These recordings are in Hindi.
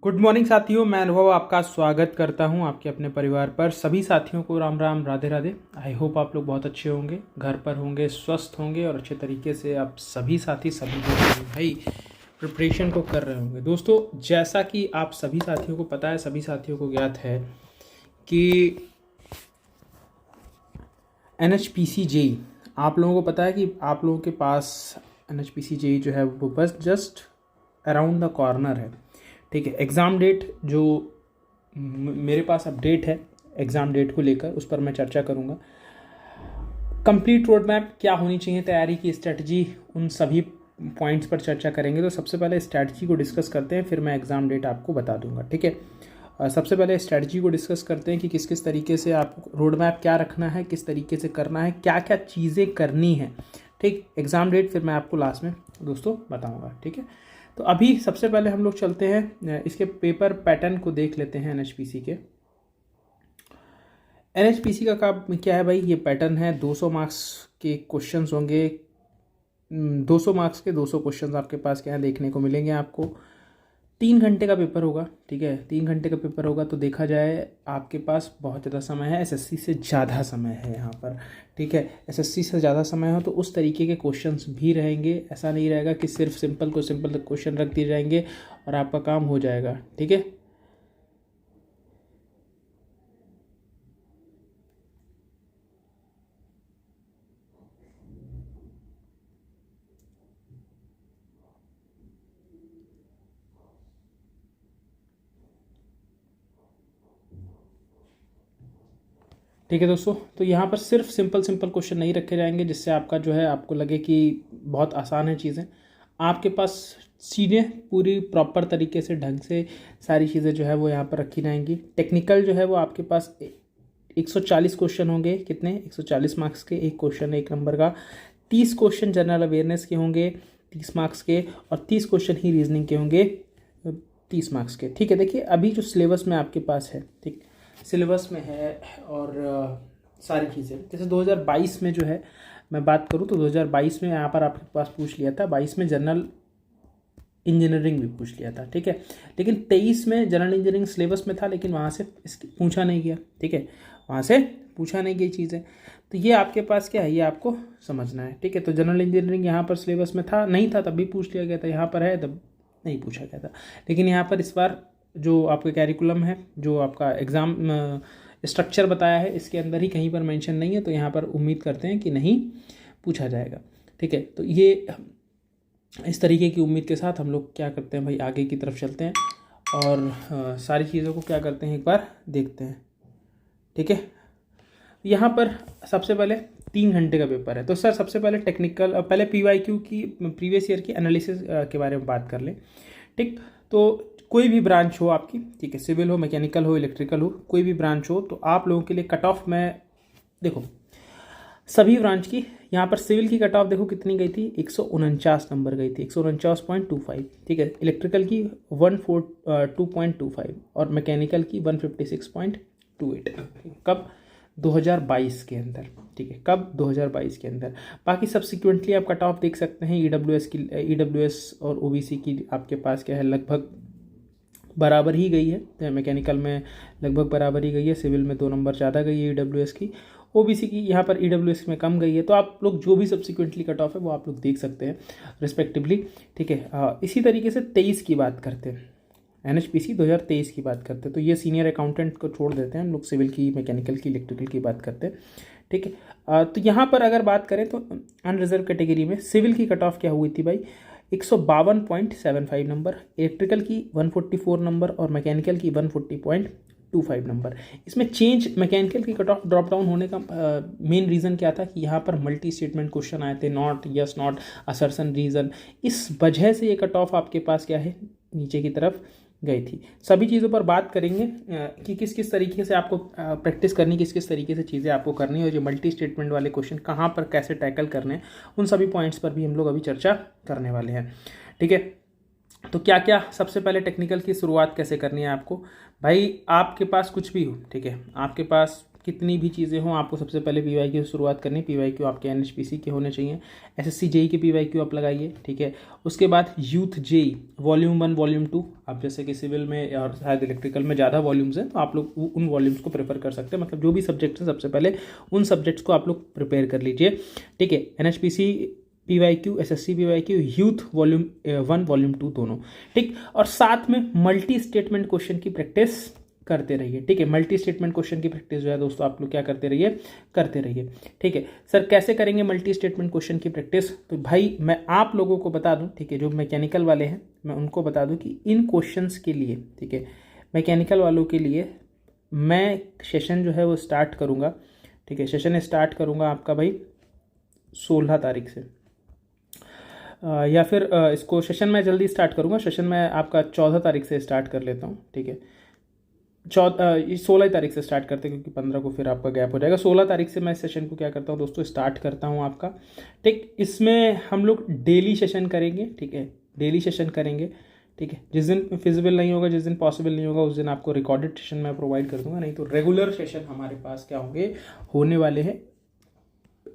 गुड मॉर्निंग साथियों, मैं अनुभव आपका स्वागत करता हूं आपके अपने परिवार पर। सभी साथियों को राम राम, राधे राधे। आई होप आप लोग बहुत अच्छे होंगे, घर पर होंगे, स्वस्थ होंगे और अच्छे तरीके से आप सभी साथी सभी लोग भाई प्रिपरेशन को कर रहे होंगे। दोस्तों, जैसा कि आप सभी साथियों को पता है, सभी साथियों को ज्ञात है कि NHPC जेई, आप लोगों को पता है कि आप लोगों के पास NHPC जेई जो है वो बस जस्ट अराउंड द कॉर्नर है। ठीक है, एग्ज़ाम डेट जो मेरे पास अपडेट है एग्ज़ाम डेट को लेकर, उस पर मैं चर्चा करूँगा। कंप्लीट रोड मैप क्या होनी चाहिए, तैयारी की स्ट्रैटेजी, उन सभी पॉइंट्स पर चर्चा करेंगे। तो सबसे पहले स्ट्रैटेजी को डिस्कस करते हैं, फिर मैं एग्ज़ाम डेट आपको बता दूंगा। ठीक है, सबसे पहले स्ट्रैटेजी को डिस्कस करते हैं कि किस किस तरीके से आप रोड मैप क्या रखना है, किस तरीके से करना है, क्या क्या चीज़ें करनी है। ठीक, एग्ज़ाम डेट फिर मैं आपको लास्ट में दोस्तों बताऊँगा। ठीक है, तो अभी सबसे पहले हम लोग चलते हैं इसके पेपर पैटर्न को देख लेते हैं। NHPC के NHPC का काम क्या है भाई, ये पैटर्न है। 200 मार्क्स के क्वेश्चंस होंगे, 200 मार्क्स के 200 क्वेश्चंस आपके पास क्या है देखने को मिलेंगे आपको। 3 घंटे का पेपर होगा। ठीक है, 3 घंटे का पेपर होगा तो देखा जाए आपके पास बहुत ज़्यादा समय है, SSC से ज़्यादा समय है यहाँ पर। ठीक है, SSC से ज़्यादा समय हो तो उस तरीके के क्वेश्चंस भी रहेंगे। ऐसा नहीं रहेगा कि सिर्फ सिंपल क्वेश्चन रख दिए जाएंगे और आपका काम हो जाएगा। ठीक है, ठीक है दोस्तों। तो यहाँ पर सिर्फ सिंपल क्वेश्चन नहीं रखे जाएंगे जिससे आपका जो है आपको लगे कि बहुत आसान है चीज़ें। आपके पास सीधे पूरी प्रॉपर तरीके से ढंग से सारी चीज़ें जो है वो यहाँ पर रखी जाएंगी। टेक्निकल जो है वो आपके पास 140 क्वेश्चन होंगे। कितने? 140 मार्क्स के एक क्वेश्चन, 1 नंबर का। 30 क्वेश्चन जनरल अवेयरनेस के होंगे 30 मार्क्स के, और 30 क्वेश्चन ही रीजनिंग के होंगे 30 मार्क्स के। ठीक है, देखिए अभी जो सिलेबस में आपके पास है, ठीक, सिलेबस में है और सारी चीज़ें जैसे 2022 में जो है मैं बात करूँ तो 2022 में यहाँ पर आपके पास पूछ लिया था। 22 में जनरल इंजीनियरिंग भी पूछ लिया था। ठीक है, लेकिन 23 में जनरल इंजीनियरिंग सिलेबस में था, लेकिन वहाँ से इसकी पूछा नहीं गया। ठीक है, वहाँ से पूछा नहीं गई चीज़ें। तो ये आपके पास क्या है, ये आपको समझना है। ठीक है, तो जनरल इंजीनियरिंग यहाँ पर सिलेबस में था नहीं था तब भी पूछ लिया गया था, यहाँ पर है तब नहीं पूछा गया था। लेकिन यहाँ पर इस बार जो आपका कैरिकुलम है, जो आपका एग्ज़ाम स्ट्रक्चर बताया है, इसके अंदर ही कहीं पर मेंशन नहीं है, तो यहाँ पर उम्मीद करते हैं कि नहीं पूछा जाएगा। ठीक है, तो ये इस तरीके की उम्मीद के साथ हम लोग क्या करते हैं भाई, आगे की तरफ चलते हैं और सारी चीज़ों को क्या करते हैं एक बार देखते हैं। ठीक है, यहाँ पर सबसे पहले 3 घंटे का पेपर है। तो सर सबसे पहले टेक्निकल, पहले PYQ की प्रीवियस ईयर की एनालिसिस के बारे में बात कर लें। ठीक, तो कोई भी ब्रांच हो आपकी, ठीक है, सिविल हो, मैकेनिकल हो, इलेक्ट्रिकल हो, कोई भी ब्रांच हो, तो आप लोगों के लिए कट ऑफ में देखो सभी ब्रांच की। यहाँ पर सिविल की कट ऑफ देखो कितनी गई थी, 149 नंबर गई थी, 149.25। ठीक है, इलेक्ट्रिकल की 142.25 और मैकेनिकल की 156.28। कब? 2022 के अंदर। ठीक है, कब? 2022 के अंदर। बाकी सब्सिक्वेंटली आप कट ऑफ देख सकते हैं। EWS और OBC की आपके पास क्या है, लगभग बराबर ही गई है। मैकेनिकल में लगभग बराबर ही गई है, सिविल में 2 नंबर ज़्यादा गई है EWS की, OBC की यहाँ पर EWS में कम गई है। तो आप लोग जो भी सब्सिक्वेंटली कट ऑफ है वो आप लोग देख सकते हैं रिस्पेक्टिवली। ठीक है, इसी तरीके से 23 की बात करते हैं, NHPC 2023 की बात करते हैं, तो ये सीनियर अकाउंटेंट को छोड़ देते हैं हम लोग, सिविल की, मैकेनिकल की, इलेक्ट्रिकल की बात करते हैं। ठीक है, तो यहाँ पर अगर बात करें तो अनरिजर्व कैटेगरी में सिविल की कट ऑफ क्या हुई थी भाई, 152.75 नंबर, इलेक्ट्रिकल की 144 नंबर और मैकेनिकल की 140.25 नंबर। इसमें चेंज मैकेनिकल की कट ऑफ ड्रॉप डाउन होने का मेन रीज़न क्या था कि यहाँ पर मल्टी स्टेटमेंट क्वेश्चन आए थे, not, yes, not, assertion, reason. इस वजह से ये कट ऑफ आपके पास क्या है, नीचे की तरफ गई थी। सभी चीज़ों पर बात करेंगे कि किस किस तरीके से आपको प्रैक्टिस करनी, किस किस तरीके से चीज़ें आपको करनी है, और जो मल्टी स्टेटमेंट वाले क्वेश्चन कहाँ पर कैसे टैकल करने हैं, उन सभी पॉइंट्स पर भी हम लोग अभी चर्चा करने वाले हैं। ठीक है, तो क्या क्या सबसे पहले टेक्निकल की शुरुआत कैसे करनी है आपको भाई, आपके पास कुछ भी हो, ठीक है, आपके पास कितनी भी चीज़ें हों, आपको सबसे पहले पीवाईक्यू से शुरुआत करनी। पीवाईक्यू आपके एनएचपीसी के होने चाहिए। एसएससी जेई के पीवाईक्यू आप लगाइए, ठीक है। उसके बाद यूथ जेई वॉल्यूम 1 वॉल्यूम 2, आप जैसे कि सिविल में और शायद इलेक्ट्रिकल में ज़्यादा वॉल्यूम्स हैं तो आप लोग उन वॉल्यूम्स को प्रेफर कर सकते हैं। मतलब जो भी सब्जेक्ट हैं सबसे पहले उन सब्जेक्ट्स को आप लोग प्रिपेयर कर लीजिए, ठीक है। NHPC PYQ, SSC PYQ, youth volume 1 volume 2 दोनों, ठीक। और साथ में मल्टी स्टेटमेंट क्वेश्चन की प्रैक्टिस करते रहिए, ठीक है। मल्टी स्टेटमेंट क्वेश्चन की प्रैक्टिस जो है दोस्तों आप लोग क्या करते रहिए, करते रहिए, ठीक है। सर कैसे करेंगे मल्टी स्टेटमेंट क्वेश्चन की प्रैक्टिस? तो भाई मैं आप लोगों को बता दूं, ठीक है, जो मैकेनिकल वाले हैं मैं उनको बता दूं कि इन क्वेश्चंस के लिए, ठीक है, मैकेनिकल वालों के लिए मैं सेशन जो है वो स्टार्ट करूँगा, ठीक है। सेशन स्टार्ट करूँगा आपका भाई 16 तारीख से, या फिर इसको सेशन मैं जल्दी स्टार्ट करूँगा। सेशन मैं आपका 14 तारीख से स्टार्ट कर लेता हूँ, ठीक है। 16 तारीख से स्टार्ट करते हैं क्योंकि 15 को फिर आपका गैप हो जाएगा। 16 तारीख से मैं इस सेशन को क्या करता हूँ दोस्तों, स्टार्ट करता हूँ आपका, ठीक। इसमें हम लोग डेली सेशन करेंगे, ठीक है, डेली सेशन करेंगे, ठीक है। जिस दिन फिजिबल नहीं होगा, जिस दिन पॉसिबल नहीं होगा, उस दिन आपको रिकॉर्डेड सेशन मैं प्रोवाइड कर दूंगा। नहीं तो रेगुलर सेशन हमारे पास क्या होंगे, होने वाले हैं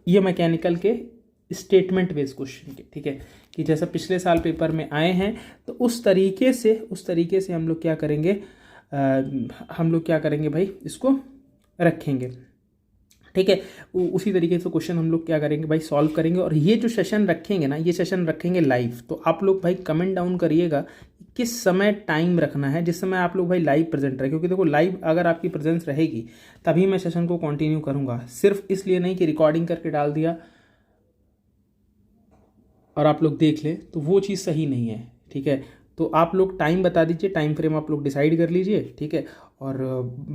ये मैकेनिकल के स्टेटमेंट बेस्ड क्वेश्चन के, ठीक है, कि जैसा पिछले साल पेपर में आए हैं तो उस तरीके से हम लोग क्या करेंगे, भाई इसको रखेंगे, ठीक है। उसी तरीके से क्वेश्चन हम लोग क्या करेंगे भाई, सॉल्व करेंगे। और ये जो सेशन रखेंगे ना, ये सेशन रखेंगे लाइव। तो आप लोग भाई कमेंट डाउन करिएगा किस समय टाइम रखना है, जिस समय आप लोग भाई लाइव प्रेजेंट रहे। क्योंकि देखो लाइव अगर आपकी प्रेजेंस रहेगी तभी मैं सेशन को कंटिन्यू करूँगा। सिर्फ इसलिए नहीं कि रिकॉर्डिंग करके डाल दिया और आप लोग देख ले, तो वो चीज़ सही नहीं है, ठीक है। तो आप लोग टाइम बता दीजिए, टाइम फ्रेम आप लोग डिसाइड कर लीजिए, ठीक है। और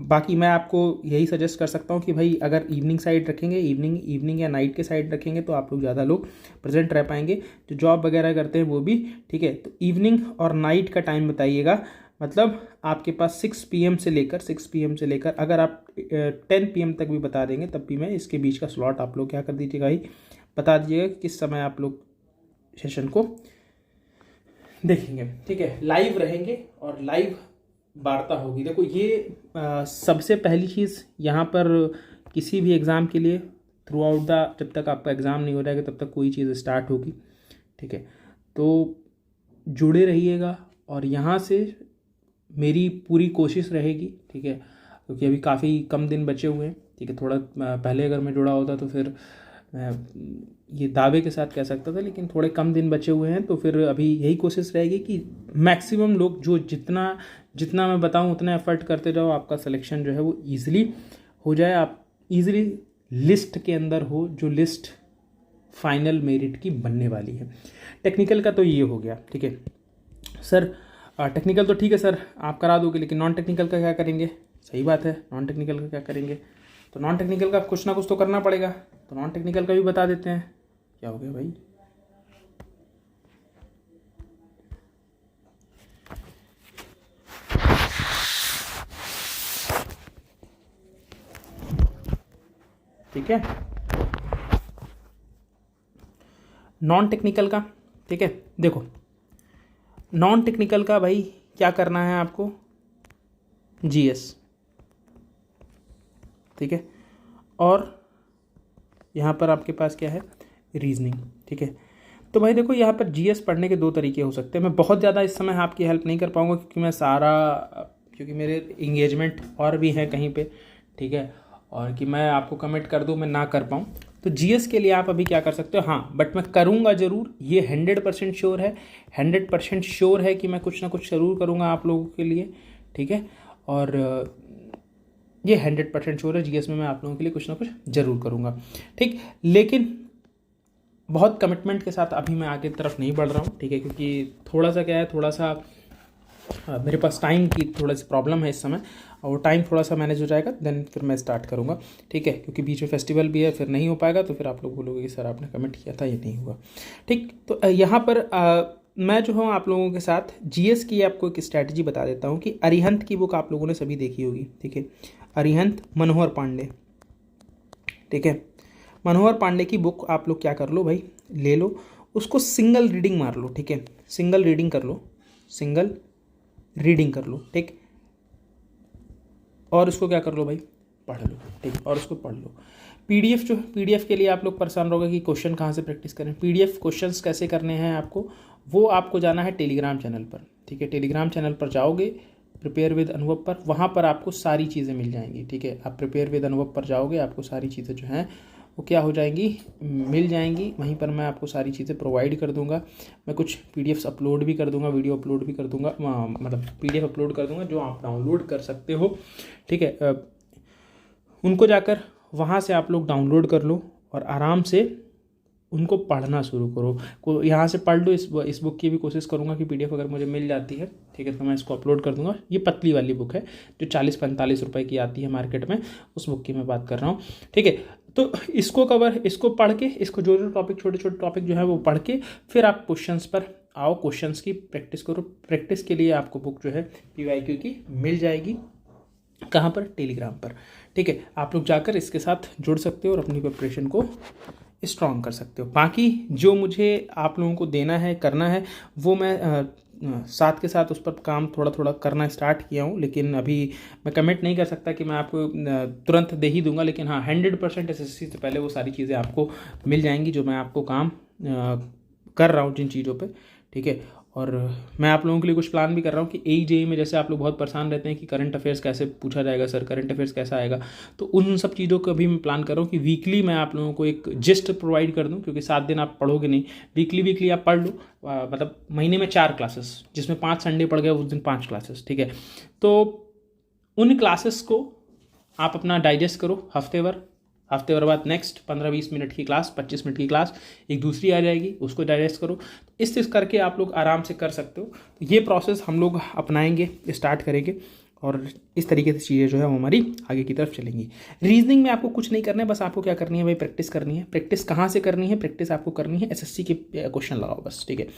बाकी मैं आपको यही सजेस्ट कर सकता हूँ कि भाई अगर इवनिंग साइड रखेंगे, इवनिंग या नाइट के साइड रखेंगे तो आप लोग ज़्यादा लोग प्रेजेंट रह पाएंगे। जो जॉब वगैरह करते हैं वो भी, ठीक है। तो इवनिंग और नाइट का टाइम बताइएगा। मतलब आपके पास 6 PM से लेकर अगर आप 10 PM तक भी बता देंगे तब भी मैं इसके बीच का स्लॉट आप लोग क्या कर दीजिएगा भाई, बता दीजिएगा किस समय आप लोग सेशन को देखेंगे, ठीक है। लाइव रहेंगे और लाइव वार्ता होगी। देखो ये सबसे पहली चीज़ यहाँ पर किसी भी एग्ज़ाम के लिए थ्रू आउट जब तक आपका एग्ज़ाम नहीं हो जाएगा तब तक कोई चीज़ स्टार्ट होगी, ठीक है। तो जुड़े रहिएगा और यहाँ से मेरी पूरी कोशिश रहेगी, ठीक है, क्योंकि अभी काफ़ी कम दिन बचे हुए हैं, ठीक है। थोड़ा पहले अगर मैं जुड़ा होता तो फिर मैं ये दावे के साथ कह सकता था, लेकिन थोड़े कम दिन बचे हुए हैं तो फिर अभी यही कोशिश रहेगी कि मैक्सिमम लोग जो जितना मैं बताऊं उतना एफर्ट करते जाओ, आपका सिलेक्शन जो है वो ईजिली हो जाए, आप ईजिली लिस्ट के अंदर हो, जो लिस्ट फाइनल मेरिट की बनने वाली है। टेक्निकल का तो ये हो गया, ठीक है सर। टेक्निकल तो ठीक है सर आप करा दोगे, लेकिन नॉन टेक्निकल का क्या करेंगे? सही बात है, नॉन टेक्निकल का क्या करेंगे? तो नॉन टेक्निकल का कुछ ना कुछ तो करना पड़ेगा, तो नॉन टेक्निकल का भी बता देते हैं। क्या हो गया भाई? ठीक है, नॉन टेक्निकल का, ठीक है। देखो नॉन टेक्निकल का भाई क्या करना है आपको, जीएस, ठीक है। और यहाँ पर आपके पास क्या है, रीजनिंग, ठीक है। तो भाई देखो यहाँ पर जीएस पढ़ने के दो तरीके हो सकते हैं। मैं बहुत ज़्यादा इस समय आपकी हेल्प नहीं कर पाऊँगा क्योंकि मेरे इंगेजमेंट और भी हैं कहीं पे, ठीक है, और कि मैं आपको कमिट कर दूँ मैं ना कर पाऊँ। तो जीएस के लिए आप अभी क्या कर सकते हो, हाँ बट मैं करूँगा ज़रूर, ये 100% श्योर है, 100% श्योर है कि मैं कुछ ना कुछ ज़रूर करूँगा आप लोगों के लिए, ठीक है। और ये 100% श्योर है, जीएस में मैं आप लोगों के लिए कुछ ना कुछ ज़रूर करूँगा, ठीक। लेकिन बहुत कमिटमेंट के साथ अभी मैं आगे तरफ नहीं बढ़ रहा हूँ, ठीक है, क्योंकि थोड़ा सा क्या है, थोड़ा सा मेरे पास टाइम की थोड़ा सी प्रॉब्लम है इस समय, और वो टाइम थोड़ा सा मैनेज हो जाएगा देन फिर मैं स्टार्ट करूँगा, ठीक है। क्योंकि बीच में फेस्टिवल भी है, फिर नहीं हो पाएगा तो फिर आप लोग बोलोगे कि सर आपने कमिट किया था, ये नहीं हुआ, ठीक। तो यहाँ पर मैं जो हूँ आप लोगों के साथ जीएस की आपको एक स्ट्रैटेजी बता देता हूँ कि अरिहंत की बुक आप लोगों ने सभी देखी होगी, ठीक है। अरिहंत मनोहर पांडे, ठीक है। मनोहर पांडे की बुक आप लोग क्या कर लो भाई, ले लो, उसको सिंगल रीडिंग मार लो, ठीक है, सिंगल रीडिंग कर लो, ठीक। और उसको क्या कर लो भाई, पढ़ लो, ठीक, और उसको पढ़ लो। पीडीएफ के लिए आप लोग परेशान रहोगे कि क्वेश्चन कहाँ से प्रैक्टिस करें। पीडीएफ क्वेश्चंस कैसे करने हैं आपको, वो आपको जाना है टेलीग्राम चैनल पर, ठीक है। टेलीग्राम चैनल पर जाओगे, प्रिपेयर विद अनुभव पर, वहाँ पर आपको सारी चीज़ें मिल जाएंगी, ठीक है। आप प्रिपेयर विद अनुभव पर जाओगे, आपको सारी चीज़ें जो हैं वो क्या हो जाएंगी, मिल जाएंगी। वहीं पर मैं आपको सारी चीज़ें प्रोवाइड कर दूंगा। मैं कुछ पीडीएफ्स अपलोड भी कर दूंगा, वीडियो अपलोड भी कर दूंगा, मतलब पीडीएफ अपलोड कर दूंगा जो आप डाउनलोड कर सकते हो, ठीक है। उनको जाकर वहाँ से आप लोग डाउनलोड कर लो और आराम से उनको पढ़ना शुरू करो। यहाँ से पढ़ लो। इस बुक की भी कोशिश करूँगा कि पीडीएफ अगर मुझे मिल जाती है, ठीक है, तो मैं इसको अपलोड कर दूँगा। ये पतली वाली बुक है जो 40-45 रुपए की आती है मार्केट में, उस बुक की मैं बात कर रहा हूँ, ठीक है। तो इसको पढ़ के, इसको जो टॉपिक, छोटे छोटे टॉपिक जो है वो पढ़ के फिर आप क्वेश्चंस पर आओ, क्वेश्चंस की प्रैक्टिस करो। प्रैक्टिस के लिए आपको बुक जो है PYQ की मिल जाएगी। कहाँ पर? टेलीग्राम पर, ठीक है। आप लोग जाकर इसके साथ जुड़ सकते हो और अपनी प्रिपरेशन को स्ट्रॉन्ग कर सकते हो। बाकी जो मुझे आप लोगों को देना है, करना है, वो मैं साथ के साथ उस पर काम थोड़ा थोड़ा करना स्टार्ट किया हूँ, लेकिन अभी मैं कमिट नहीं कर सकता कि मैं आपको तुरंत दे ही दूंगा। लेकिन हाँ, 100% SSC से पहले वो सारी चीज़ें आपको मिल जाएंगी जो मैं आपको काम कर रहा हूँ जिन चीज़ों पे, ठीक है। और मैं आप लोगों के लिए कुछ प्लान भी कर रहा हूँ कि AE में जैसे आप लोग बहुत परेशान रहते हैं कि करंट अफेयर्स कैसे पूछा जाएगा सर, करंट अफेयर्स कैसा आएगा, तो उन सब चीज़ों को भी मैं प्लान कर रहा हूँ कि वीकली मैं आप लोगों को एक जिस्ट प्रोवाइड कर दूँ, क्योंकि 7 दिन आप पढ़ोगे नहीं, वीकली आप पढ़ लो। मतलब महीने में 4 क्लासेस, जिसमें 5 संडे पड़ गए उस दिन 5 क्लासेस, ठीक है। तो उन क्लासेस को आप अपना डाइजेस्ट करो हफ्ते भर बाद नेक्स्ट 15-20 मिनट की क्लास, 25 मिनट की क्लास एक दूसरी आ जाएगी, उसको डाइजेस्ट करो। इस करके आप लोग आराम से कर सकते हो। तो ये प्रोसेस हम लोग अपनाएंगे, स्टार्ट करेंगे, और इस तरीके से चीज़ें जो है वो हमारी आगे की तरफ चलेंगी। रीजनिंग में आपको कुछ नहीं करना है, बस आपको क्या करनी है भाई, प्रैक्टिस करनी है। प्रैक्टिस कहाँ से करनी है? प्रैक्टिस आपको करनी है SSC के क्वेश्चन लगाओ बस, ठीक है।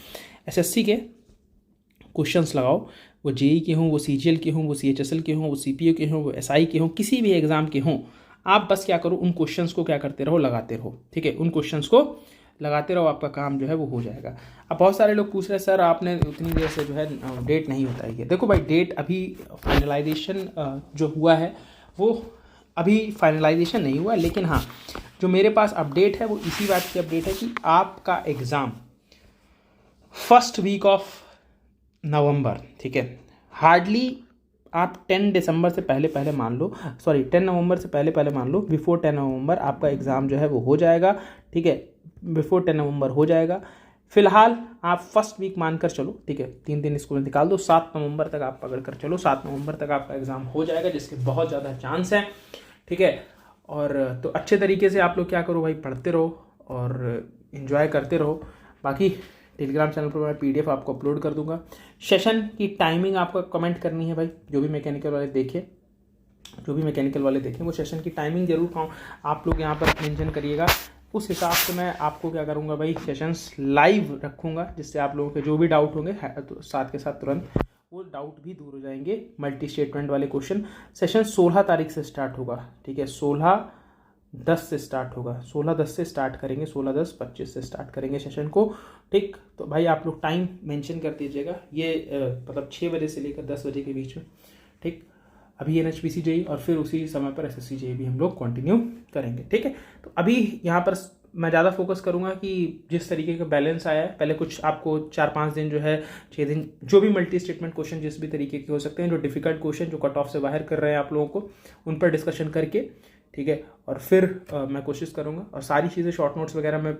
SSC के क्वेश्चंस लगाओ, वो JEE के हों, वो CGL के हों, वो CHSL के हों, वो CPO के हों, वो SI के हों, किसी भी एग्जाम के हों, आप बस क्या करो, उन क्वेश्चंस को क्या करते रहो, लगाते रहो, ठीक है। उन क्वेश्चंस को लगाते रहो, आपका काम जो है वो हो जाएगा। अब बहुत सारे लोग पूछ रहे हैं सर आपने उतनी देर से जो है डेट नहीं बताई है। देखो भाई, डेट अभी फाइनलाइजेशन जो हुआ है वो अभी फाइनलाइजेशन नहीं हुआ है, लेकिन हाँ, जो मेरे पास अपडेट है वो इसी बात की अपडेट है कि आपका exam first week of November, ठीक है। हार्डली आप 10 दिसंबर से पहले मान लो, 10 नवंबर से पहले मान लो, बिफोर 10 नवंबर आपका एग्ज़ाम जो है वो हो जाएगा, ठीक है। बिफोर 10 नवंबर हो जाएगा। फिलहाल आप फर्स्ट वीक मानकर चलो, ठीक है, 3 दिन इसको निकाल दो, 7 नवंबर तक आप पकड़ कर चलो, 7 नवंबर तक आपका एग्ज़ाम हो जाएगा, जिसके बहुत ज़्यादा चांस है, ठीक है। और तो अच्छे तरीके से आप लोग क्या करो भाई, पढ़ते रहो और इन्जॉय करते रहो। बाकी टेलीग्राम चैनल पर मैं PDF आपको अपलोड कर दूंगा। सेशन की टाइमिंग आपको कमेंट करनी है भाई, जो भी मैकेनिकल वाले देखें वो सेशन की टाइमिंग जरूर आप लोग यहाँ पर मेंशन करिएगा। उस हिसाब से मैं आपको क्या करूँगा भाई, सेशंस लाइव रखूँगा, जिससे आप लोगों के जो भी डाउट होंगे तो साथ के साथ तुरंत वो डाउट भी दूर हो जाएंगे। मल्टी स्टेटमेंट वाले क्वेश्चन, सेशन 16 तारीख से स्टार्ट होगा, ठीक है। 16/10 से स्टार्ट होगा, 16/10 से स्टार्ट करेंगे, 16/10/25 से स्टार्ट करेंगे सेशन को, ठीक। तो भाई आप लोग टाइम मेंशन कर दीजिएगा, ये मतलब 6 बजे से लेकर 10 बजे के बीच में, ठीक। अभी NHPC JEE और फिर उसी समय पर SSC JEE भी हम लोग कंटिन्यू करेंगे, ठीक है। तो अभी यहाँ पर मैं ज़्यादा फोकस करूँगा कि जिस तरीके का बैलेंस आया है, पहले कुछ आपको 4-5 दिन जो है, 6 दिन, जो भी मल्टी स्टेटमेंट क्वेश्चन जिस भी तरीके के हो सकते हैं, जो डिफिकल्ट क्वेश्चन जो कट ऑफ से बाहर कर रहे हैं आप लोगों को, उन पर डिस्कशन करके, ठीक है। और फिर मैं कोशिश करूँगा, और सारी चीज़ें शॉर्ट नोट्स वगैरह मैं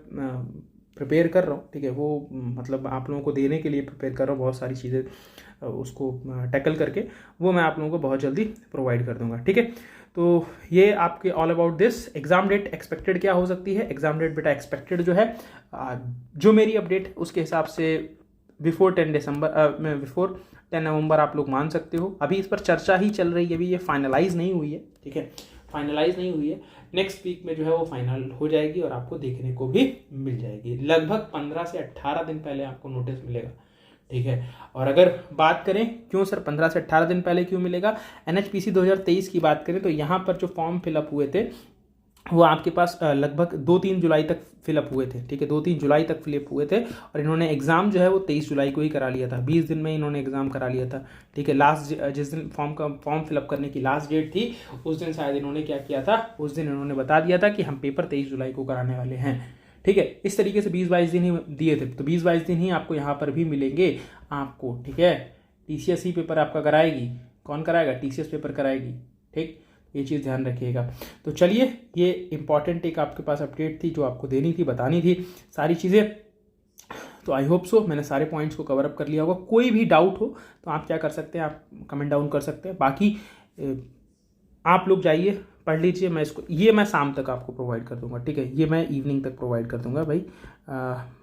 प्रिपेयर कर रहा हूँ, ठीक है। वो मतलब आप लोगों को देने के लिए प्रिपेयर कर रहा हूँ, बहुत सारी चीज़ें उसको टैकल करके वो मैं आप लोगों को बहुत जल्दी प्रोवाइड कर दूंगा, ठीक है। तो ये आपके all about this. Exam date expected क्या हो सकती है? एग्जाम डेट बेटा एक्सपेक्टेड जो है, जो मेरी अपडेट उसके हिसाब से बिफोर 10 नवंबर आप लोग मान सकते हो। अभी इस पर चर्चा ही चल रही है, अभी ये फाइनलाइज नहीं हुई है, ठीक है, फाइनलाइज नहीं हुई है। नेक्स्ट वीक में जो है वो फाइनल हो जाएगी और आपको देखने को भी मिल जाएगी। लगभग 15 से 18 दिन पहले आपको नोटिस मिलेगा, ठीक है। और अगर बात करें क्यों सर 15 से 18 दिन पहले क्यों मिलेगा, NHPC 2023 की बात करें तो यहाँ पर जो फॉर्म फिलअप हुए थे वो आपके पास लगभग 2-3 जुलाई तक फिलअप हुए थे, ठीक है, 2-3 जुलाई तक फिलअप हुए थे। और इन्होंने एग्ज़ाम जो है वो 23 जुलाई को ही करा लिया था, 20 दिन में इन्होंने एग्ज़ाम करा लिया था, ठीक है। लास्ट जिस दिन फॉर्म फिलअप करने की लास्ट डेट थी उस दिन शायद इन्होंने क्या किया था, उस दिन इन्होंने बता दिया था कि हम पेपर 23 जुलाई को कराने वाले हैं, ठीक है। इस तरीके से 20-22 दिन ही दिए थे, तो 20-22 दिन ही आपको यहाँ पर भी मिलेंगे आपको, ठीक है। TCS ही पेपर आपका कराएगी, कौन कराएगा, TCS पेपर कराएगी, ठीक, ये चीज़ ध्यान रखिएगा। तो चलिए, ये इंपॉर्टेंट एक आपके पास अपडेट थी जो आपको देनी थी, बतानी थी सारी चीज़ें। तो आई होप सो मैंने सारे पॉइंट्स को कवर अप कर लिया होगा। कोई भी डाउट हो तो आप क्या कर सकते हैं, आप कमेंट डाउन कर सकते हैं। बाकी आप लोग जाइए पढ़ लीजिए, मैं इसको ये मैं शाम तक आपको प्रोवाइड कर दूंगा, ठीक है, ये मैं इवनिंग तक प्रोवाइड कर दूंगा भाई।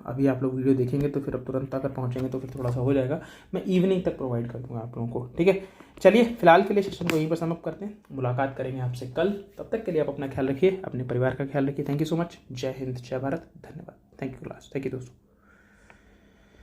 अभी आप लोग वीडियो देखेंगे तो फिर अब तुरंत अगर पहुंचेंगे तो फिर थोड़ा सा हो जाएगा, मैं इवनिंग तक प्रोवाइड कर दूंगा आप लोगों को, ठीक है। चलिए फिलहाल के लिए सेशन को यहीं पर समाप्त करते हैं, मुलाकात करेंगे आपसे कल। तब तक के लिए आप अपना ख्याल रखिए, अपने परिवार का ख्याल रखिए। Thank you so much. जय हिंद, जय भारत, धन्यवाद। Thank you class, thank you दोस्तों।